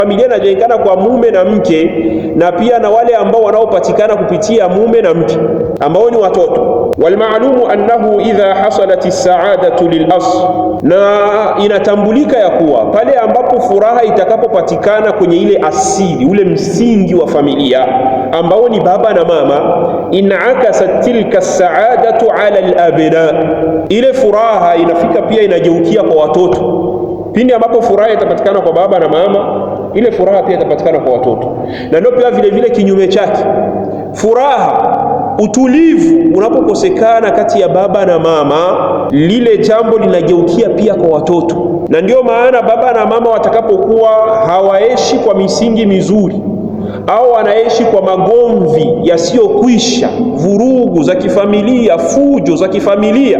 Familia inajengana kwa mume na mke, na pia na wale ambao wanaopatikana kupitia mume na mke ambao ni watoto. Walmaalumu annahu idha hasalat as-sa'adatu lil-asl, na inatambulika ya kuwa pale ambapo furaha itakapopatikana kwenye ile asili, ule msingi wa familia ambao ni baba na mama, inakasat tilka as-sa'adatu ala al-abna, ile furaha inafika pia inageukia kwa watoto. Pindi ambapo furaha itapatikana kwa baba na mama, ile furaha pia itapatikana kwa watoto. Na ndio pia vile vile kinyume chake, furaha, utulivu unapokosekana kati ya baba na mama, lile jambo linageukia pia kwa watoto. Na ndio maana baba na mama watakapokuwa hawaishi kwa misingi mizuri, au wanaishi kwa magomvi yasiyokwisha, vurugu za kifamilia, fujo za kifamilia,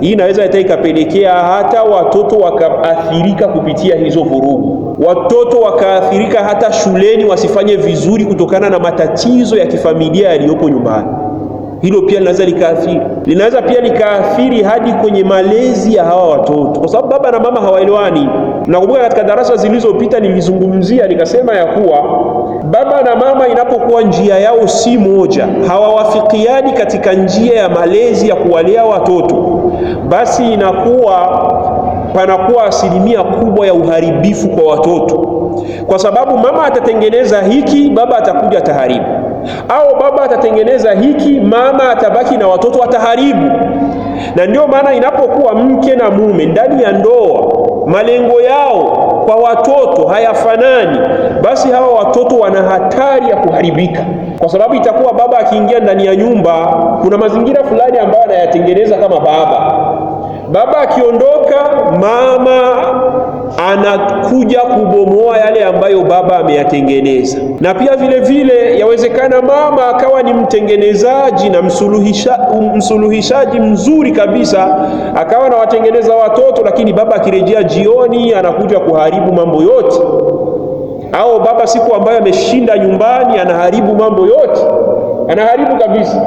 hii inaweza ikapelekea hata watoto wakaathirika kupitia hizo vurugu. Watoto wakaathirika hata shuleni wasifanye vizuri kutokana na matatizo ya kifamilia yaliyopo nyumbani. Hilo pia linaweza pia likaathiri hadi kwenye malezi ya hawa watoto, kwa sababu baba na mama hawaelewani. Nakumbuka katika darasa zilizopita nilizungumzia nikasema ya kuwa baba na mama inapokuwa njia yao si moja, hawawafikiani katika njia ya malezi ya kuwalea watoto, basi panakuwa asilimia kubwa ya uharibifu kwa watoto, kwa sababu mama atatengeneza hiki, baba atakuja ataharibu, au baba atatengeneza hiki, mama atabaki na watoto ataharibu. Na ndio maana inapokuwa mke na mume ndani ya ndoa, malengo yao kwa watoto hayafanani, basi hawa watoto wana hatari ya kuharibika, kwa sababu itakuwa baba akiingia ndani ya nyumba, kuna mazingira fulani ambayo anayatengeneza kama baba akiondoka, mama anakuja kubomoa yale ambayo baba ameyatengeneza. Na pia vile vile yawezekana mama akawa ni mtengenezaji na msuluhishaji mzuri kabisa, akawa na watengeneza watoto, lakini baba akirejea jioni anakuja kuharibu mambo yote. Au baba siku ambayo ameshinda nyumbani anaharibu mambo yote, anaharibu kabisa.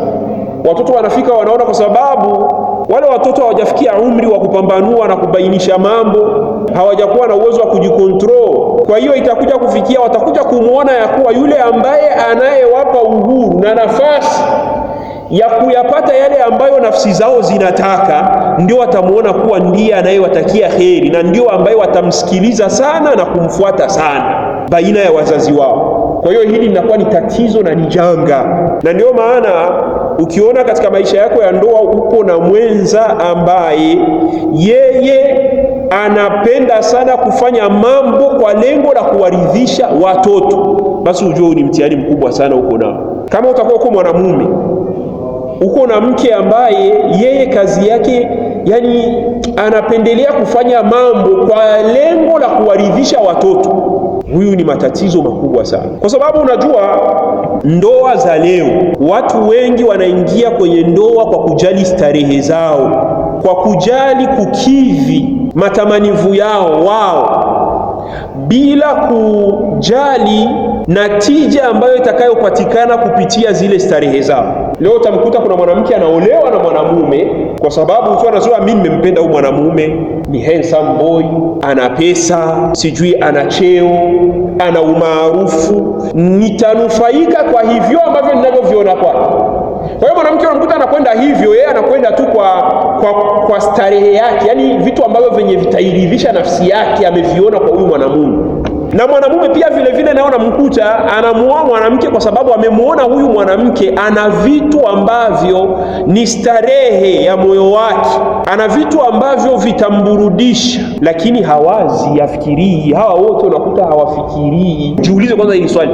Watoto wanafika wanaona, kwa sababu wale watoto hawajafikia umri wa kupambanua na kubainisha mambo, hawajakuwa na uwezo wa kujikontrol. Kwa hiyo itakuja kufikia, watakuja kumuona ya kuwa yule ambaye anayewapa uhuru na nafasi ya kuyapata yale ambayo nafsi zao zinataka, ndio watamuona kuwa ndiye anayewatakia kheri, na ndio ambaye watamsikiliza sana na kumfuata sana baina ya wazazi wao. Kwa hiyo hili linakuwa ni tatizo na ni janga. Na ndio maana ukiona katika maisha yako ya ndoa upo na mwenza ambaye yeye anapenda sana kufanya mambo kwa lengo la kuwaridhisha watoto, basi ujue ni mtihani mkubwa sana uko nao. Kama utakuwa uko mwanamume, uko na mke ambaye yeye kazi yake anapendelea kufanya mambo kwa lengo la kuwaridhisha watoto, huyu ni matatizo makubwa sana. Kwa sababu unajua ndoa za leo, watu wengi wanaingia kwenye ndoa kwa kujali starehe zao, kwa kujali kukidhi matamanivu yao wao, bila kujali natija ambayo itakayopatikana kupitia zile starehe zao. Leo utamkuta kuna mwanamke anaolewa na mwanamume kwa sababu tu anazoea, mimi nimempenda huyu mwanamume, ni handsome boy, ana pesa, sijui ana cheo, ana umaarufu, nitanufaika kwa hivyo ambavyo ninavyoviona kwake. Kwa hiyo mwanamke unamkuta anakwenda hivyo, yeye anakwenda tu kwa starehe yake, yani vitu ambavyo venye vitairidhisha nafsi yake ameviona kwa huyu mwanamume. Na mwanamume pia vile vile naona mkuta anamuoa mwanamke kwa sababu amemuona huyu mwanamke ana vitu ambavyo ni starehe ya moyo wake, ana vitu ambavyo vitamburudisha, lakini hafikirii. Hawa wote unakuta hawafikirii. Jiulize kwanza hili swali,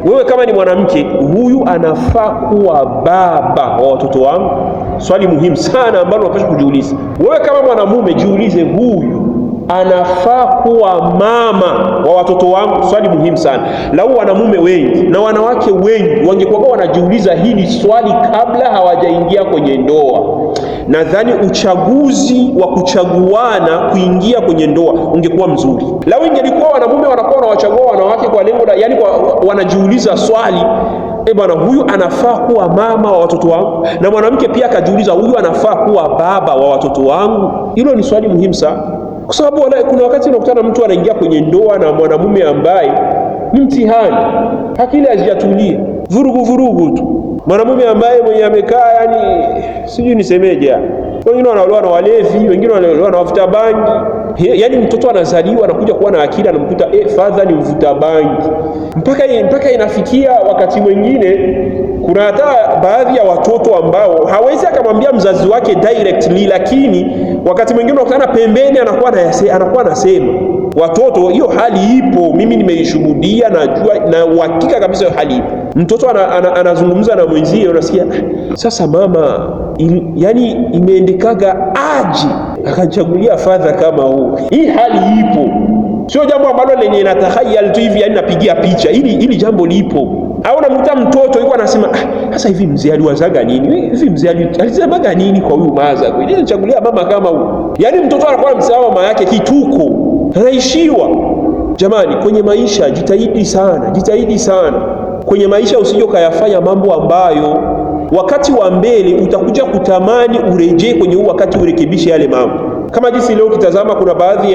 wewe kama ni mwanamke, huyu anafaa kuwa baba wa watoto wangu? Swali muhimu sana ambalo unapaswa kujiuliza. Wewe kama mwanamume, jiulize, huyu anafaa kuwa mama wa watoto wangu? Swali muhimu sana. Lau wanamume wengi na wanawake wengi wangekuwa wanajiuliza hili swali kabla hawajaingia kwenye ndoa, nadhani uchaguzi wa kuchaguana kuingia kwenye ndoa ungekuwa mzuri. Lau ingelikuwa wanamume wanakuwa wanawachagua wanawake kwa lengo wanajiuliza swali, bwana, huyu anafaa kuwa mama wa watoto wangu, na mwanamke pia akajiuliza, huyu anafaa kuwa baba wa watoto wangu. Hilo ni swali muhimu sana. Kwa sababu kuna wakati unakutana mtu anaingia kwenye ndoa na mwanamume ambaye ni mtihani, akili hazijatulia, vurugu tu. Mwanamume ambaye mwenye amekaa yani sijui nisemeje, wengine wanaolewa na walevi, wengine wanaolewa na wavuta bangi. Yani mtoto anazaliwa anakuja kuwa na akili, anamkuta father ni mvuta bangi, mpaka inafikia wakati mwingine kuna hata baadhi ya watoto ambao hawezi akamwambia mzazi wake directly, lakini wakati mwingine unakutana pembeni anakuwa anasema. Watoto, hiyo hali ipo, mimi nimeishuhudia, najua na uhakika kabisa hiyo hali ipo. Mtoto anazungumza na mwenzie, unasikia sasa mama yani imeendekaga aje akachagulia father kama huu. Hii hali ipo, sio jambo ambalo lenye natahayal tu hivi, yani napigia picha. Hili jambo lipo. Au namkuta mtoto yuko anasema sasa hivi mzee aliwazaga nini? Hivi mzee alisemaga nini kwa huyu maza? Kwa nini anachagulia mama kama huyu? Yani mtoto anakuwa msema mama yake kituko, anaishiwa. Jamani, kwenye maisha jitahidi sana. Kwenye maisha usije ukayafanya mambo ambayo wakati wa mbele utakuja kutamani urejee kwenye huu wakati urekebishe yale mambo. Kama jinsi leo ukitazama kuna baadhi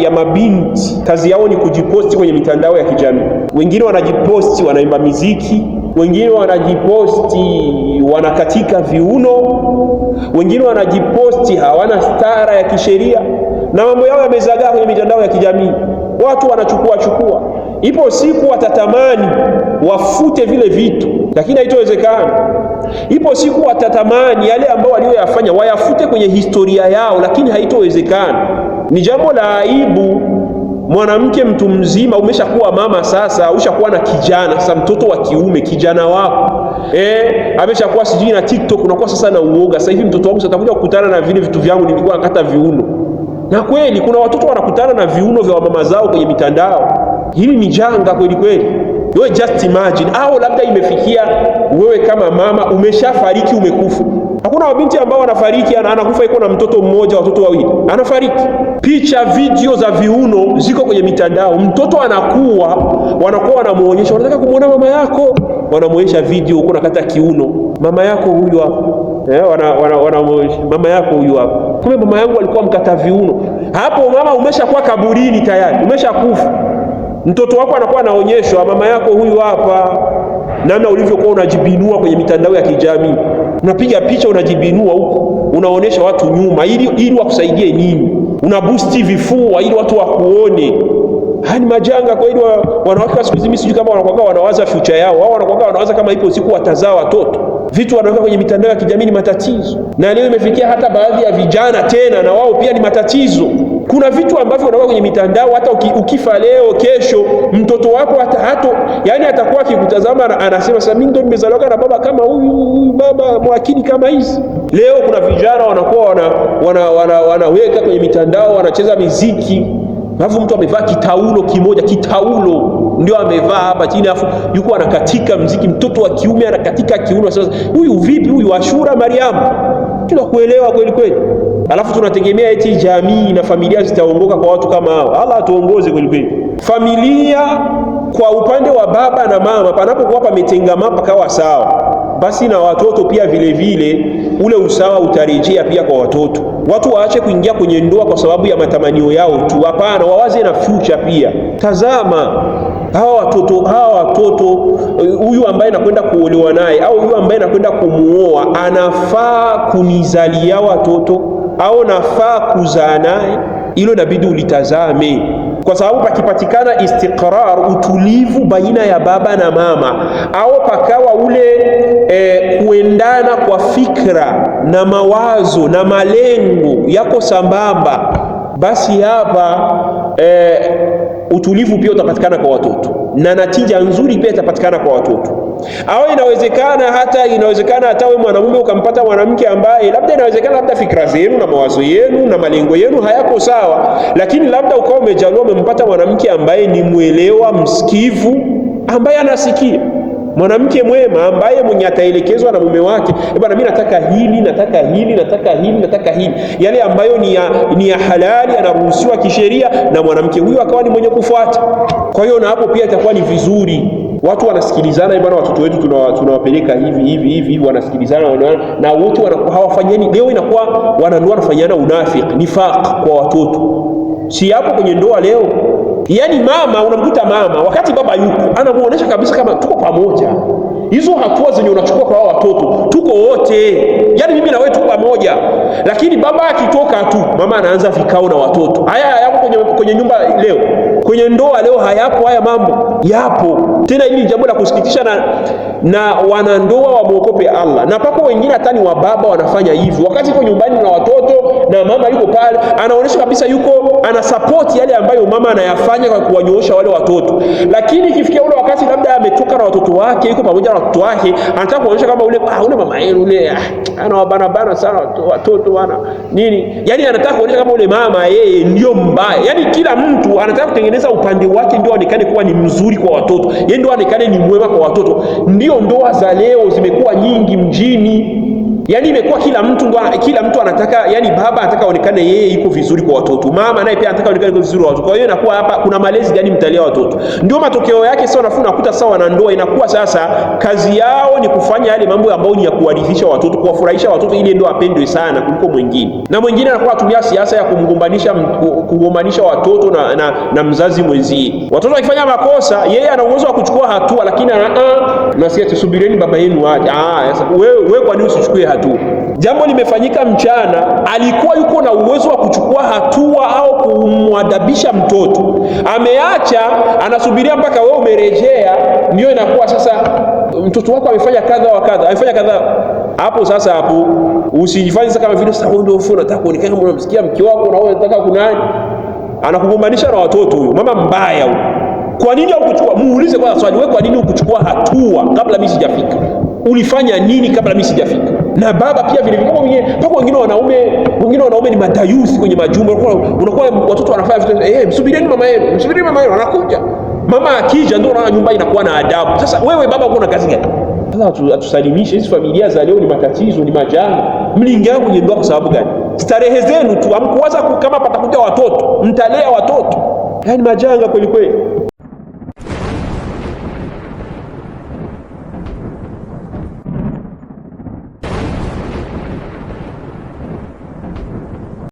ya mabinti kazi yao ni kujiposti kwenye mitandao ya kijamii. Wengine wanajiposti wanaimba muziki, wengine wanajiposti wanakatika viuno, wengine wanajiposti hawana stara ya kisheria, na mambo yao yamezagaa kwenye mitandao ya kijamii. Watu wanachukua. Ipo siku watatamani wafute vile vitu, lakini haitowezekana. Ipo siku watatamani yale ambao walioyafanya wayafute kwenye historia yao, lakini haitowezekana. Ni jambo la aibu. Mwanamke mtu mzima, umeshakuwa mama sasa, ushakuwa na kijana sasa, mtoto wa kiume, kijana wako ameshakuwa sijui na TikTok, unakuwa sasa na uoga. Sasa hivi mtoto wangu atakuja kukutana na vile vitu vyangu nilikuwa nakata viuno. Na kweli kuna watoto wanakutana na viuno vya mama zao kwenye mitandao. Hili ni janga kweli. Wewe just imagine, au labda imefikia wewe kama mama umeshafariki, umekufa. Hakuna wabinti ambao wanafariki anakufa iko na mtoto mmoja, watoto wawili, anafariki. Picha, video za viuno ziko kwenye mitandao. Mtoto anakuwa, wanakuwa wanamuonyesha, wanataka kumuona mama yako, wanamuonyesha video uko nakata kiuno, mama yako huyu hapa. Wanamuonyesha mama yako huyu hapa. Kumbe mama yangu alikuwa mkata viuno. Hapo mama umeshakuwa kaburini tayari, umeshakufa. Mtoto wako anakuwa anaonyeshwa mama yako huyu hapa, namna ulivyokuwa unajibinua kwenye mitandao ya kijamii. Unapiga picha unajibinua huko, unaonesha watu nyuma ili wakusaidie nini? Unaboosti vifua ili watu wakuone. Haya ni majanga kwa hiyo wanawake wa siku hizi, sijui kama wanakuwa wanawaza future yao, au wanakuwa wanawaza kama ipo siku watazaa watoto. Vitu wanaweka kwenye mitandao ya kijamii ni matatizo. Na leo imefikia hata baadhi ya vijana tena na wao pia ni matatizo. Kuna vitu ambavyo wanaweka kwenye mitandao, hata ukifa leo kesho mtoto wako yani atakuwa akikutazama anasema sasa mimi ndo nimezaliwa na baba kama huyu baba mwakili kama hizi. Leo kuna vijana wanakuwa wanaweka kwenye mitandao, wanacheza muziki, alafu mtu amevaa kitaulo ndio amevaa hapa chini, alafu yuko anakatika muziki, mtoto wa kiume anakatika kiuno. Sasa huyu vipi? Huyu Ashura Mariamu? Tunakuelewa kweli. Alafu tunategemea eti jamii na familia zitaongoka kwa watu kama hao. Allah atuongoze kweli. Familia kwa upande wa baba na mama panapokuwa pametengama pakawa sawa, basi na watoto pia vile ule usawa utarejea pia kwa watoto. Watu waache kuingia kwenye ndoa kwa sababu ya matamanio yao tu. Hapana, wawaze na future pia. Tazama hawa watoto, huyu ambaye nakwenda kuolewa naye au huyu ambaye nakwenda kumuoa anafaa kunizalia watoto au nafaa kuzaa naye? Hilo inabidi ulitazame, kwa sababu pakipatikana istiqrar, utulivu baina ya baba na mama, au pakawa ule kuendana kwa fikra na mawazo na malengo yako sambamba, basi hapa utulivu pia utapatikana kwa watoto na natija nzuri pia itapatikana kwa watoto. Au inawezekana hata wewe mwanamume ukampata mwanamke ambaye labda fikra zenu na mawazo yenu na malengo yenu hayako sawa, lakini labda ukawa umejaliwa umempata mwanamke ambaye ni mwelewa, msikivu, ambaye anasikia, mwanamke mwema ambaye mwenye ataelekezwa na mume wake, bwana mimi nataka hili, yale ambayo ni ya halali anaruhusiwa kisheria, na mwanamke huyo akawa ni mwenye kufuata. Kwa hiyo na hapo pia itakuwa ni vizuri watu wanasikilizana. Bwana watoto wetu tunawapeleka hivi wanasikilizana, na wote hawafanyani. Leo inakuwa wanandoa wanafanyana unafiki, nifaq kwa watoto. Si hapo kwenye ndoa leo Yaani mama, unamkuta mama wakati baba yuko anamuonesha kabisa kama tuko pamoja. Hizo hatua zenye unachukua kwa watoto, tuko wote, yaani mimi na wewe tuko pamoja. Lakini baba akitoka tu, mama anaanza vikao na watoto. Haya hayapo kwenye nyumba leo, kwenye ndoa leo hayapo haya mambo. Yapo tena, hili ni jambo la kusikitisha, na wanandoa wamuogope Allah. Na pako wengine hata ni wababa wanafanya hivyo, wakati yuko nyumbani na watoto na mama yuko pale, anaonyesha kabisa yuko ana support yale ambayo mama anayafanya kwa kuwanyoosha wale watoto. Lakini ikifikia ule wakati labda ametoka na watoto wake, yuko pamoja na watoto wake, anataka kuonyesha kama ule mama yenu ule anawabana sana watoto wana nini, yani anataka kuonyesha kama ule mama yeye ndio mbaya. Yani kila mtu anataka kutengeneza upande wake ndio aonekane kuwa ni mzuri kwa watoto, yeye ndio aonekane ni mwema kwa watoto. Ndio ndoa za leo zimekuwa nyingi mjini. Yaani imekuwa kila mtu anataka, yani baba anataka aonekane yeye yuko vizuri kwa watoto, mama naye pia anataka aonekane yuko vizuri kwa watoto. Kwa hiyo inakuwa hapa kuna malezi gani mtalia watoto? Ndio matokeo yake sasa unakuta sawa na ndoa inakuwa sasa kazi yao ni kufanya yale mambo ambayo ni ya kuwaridhisha watoto, kuwafurahisha watoto ili ndio apendwe sana kuliko mwingine. Na mwingine anakuwa atumia siasa ya kugombanisha watoto na mzazi mwenzie. Watoto wakifanya makosa, yeye ana uwezo wa kuchukua hatua, lakini nasikia tusubirieni baba yenu aje. Sasa wewe kwa nini usichukue hatua? Jambo limefanyika mchana, alikuwa yuko na uwezo wa kuchukua hatua au kumwadabisha mtoto, ameacha, anasubiria mpaka wewe umerejea, ndio inakuwa sasa mtoto wako amefanya kadha wa kadha, amefanya kadha. Hapo sasa, hapo usijifanye sasa kama vile sasa wewe ndio unataka kuonekana kama unamsikia mke wako na wewe unataka kunani, anakugombanisha na watoto. Huyo mama mbaya huyo. Kwa nini hukuchukua? Muulize kwa swali, wewe kwa nini hukuchukua hatua kabla mimi sijafika? Ulifanya nini kabla mimi sijafika? Na baba pia vile vile, mpaka wengine wanaume ni madayusi kwenye majumba. Unakuwa watoto wanafanya vitu, msubirieni mama yenu anakuja. Mama akija ndio unaona nyumba inakuwa na adabu. Sasa wewe baba uko na kazi gani? Sasa atusalimishe hizi familia za leo, ni matatizo, ni majanga. Mliingia kwenye ndoa kwa sababu gani? Starehe zenu tu, hamkuwaza kama patakuja watoto, mtalea watoto. Yaani majanga kweli kweli.